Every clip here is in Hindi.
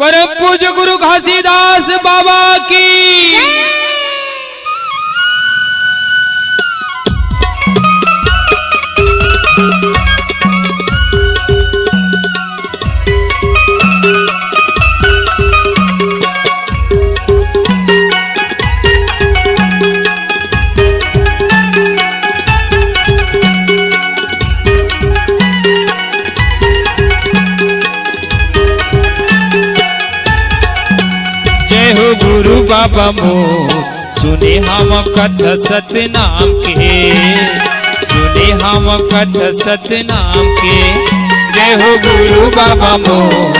परम पूज्य गुरु घासीदास बाबा की। गुरु बाबा मोर सुने हम कथ सतनाम के, सुने हम कथ सतनाम के। जय हो गुरु बाबा मोर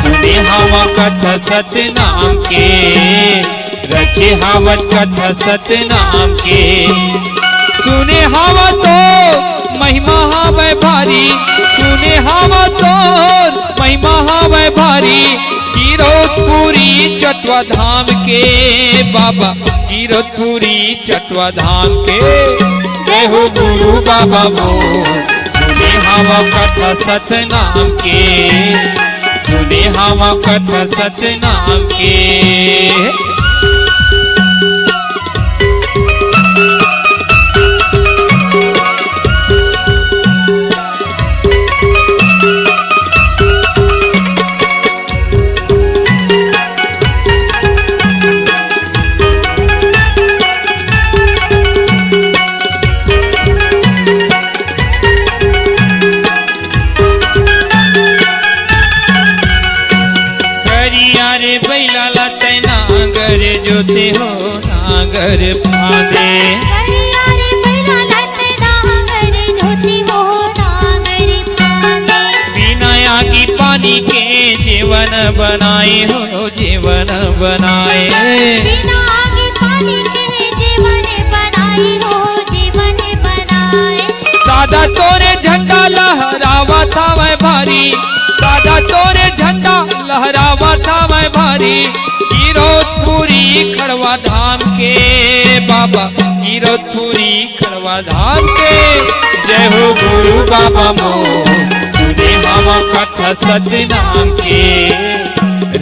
सुने हम कथ सतनाम के, रचे हवत कथ सतनाम के। सुने हम तो महिमा हवै भारी, सुने हम तो महिमा हवै भारी। कीरतपुरी चटवा धाम के बाबा, कीरतपुरी चटवा धाम के। जय हो गुरु बाबा मोर सुने हम कथा सतनाम के, सुने हम कथा सतनाम के। जोते हो नागर फादे, बिना आगी पानी के जीवन बनाए हो, जीवन बनाए। बिना आगी पानी के जीवन बनाए हो, जीवन बनाए। सादा तोरे झंडा लहरावा था मैं भारी, सादा तोरे झंडा लहरावा था मैं भारी। कीरतपुरी खड़वा धाम के बाबा, कीरतपुरी खड़वा धाम के। जय हो गुरु बाबा मोर सुने हम कथा सतनाम के,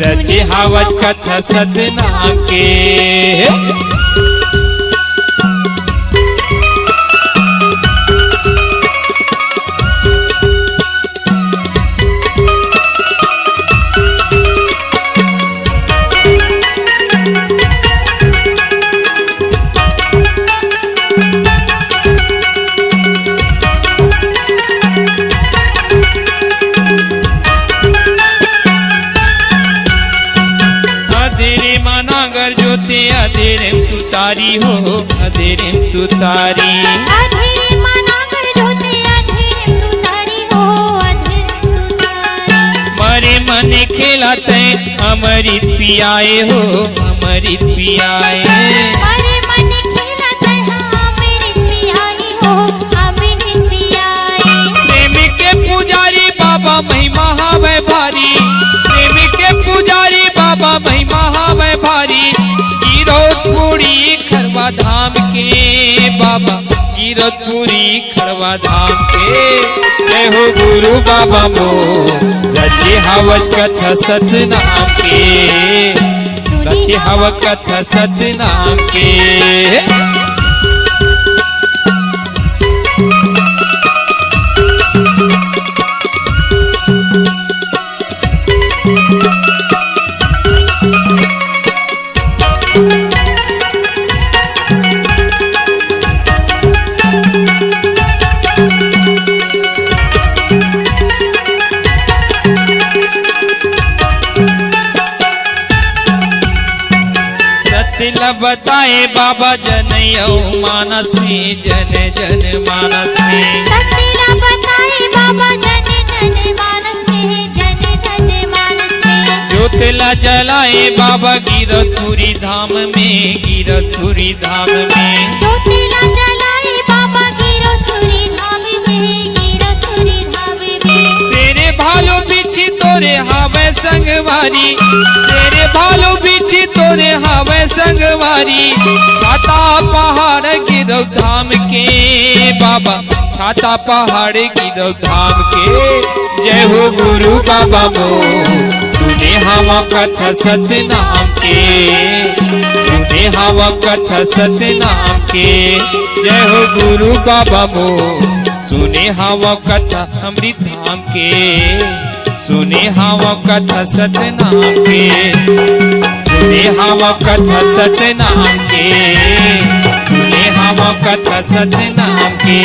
रचे हवत कथा सतनाम के। अधेरे तू तारी हो, अधेरे तू तारी। अधेरे मनाकर जोते, अधेरे तू तारी हो, अधेरे तू तारी। मरे मन खेलाते अमृत पियाए हो, अमृत पियाए। मरे मन खेलाते अमृत पियाए हो, अमृत पियाए। प्रेम के पुजारी बाबा महिमा हवै भारी, प्रेम के पुजारी बाबा महिमा हवै भारी। कीरतपुरी खड़वा धाम के बाबा, कीरतपुरी खड़वा धाम के। जय हो गुरु बाबा मोर रचे हवत कथा सतनाम के, रचे हवत कथा सतनाम के। बताए बाबा जनयौ मानस में, जन जन मानस में। सत्य बताए बाबा जन जन मानस में, जन जन मानस में। ज्योतिला जलाए बाबा कीरतपुरी धाम में, कीरतपुरी धाम में। ज्योतिला जलाए बाबा कीरतपुरी धाम में, कीरतपुरी धाम में। शेरे भालो बिछी तोरे हावे संगवारी, शेरे भालो बिछी तोरे हावे संगवारी। छाता पहाड़ गिरव धाम के बाबा, छाता पहाड़ गिरव धाम के। जय हो गुरु बाबा मोर सुने हवा कथा सतनाम के, सुने हवा कथा सतनाम के। जय हो गुरु बाबा मो, सुने हवा कथा अमृत धाम के, सुने हवा कथा सतनाम के, सुने हवा कथा सतनाम के, सुने हवा कथा सतनाम के,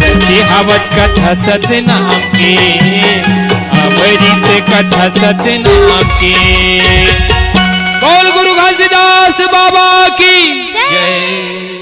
रची हवत कथा सतनाम के, अमृत कथा सतनाम के। बोल गुरु घासीदास बाबा की जय।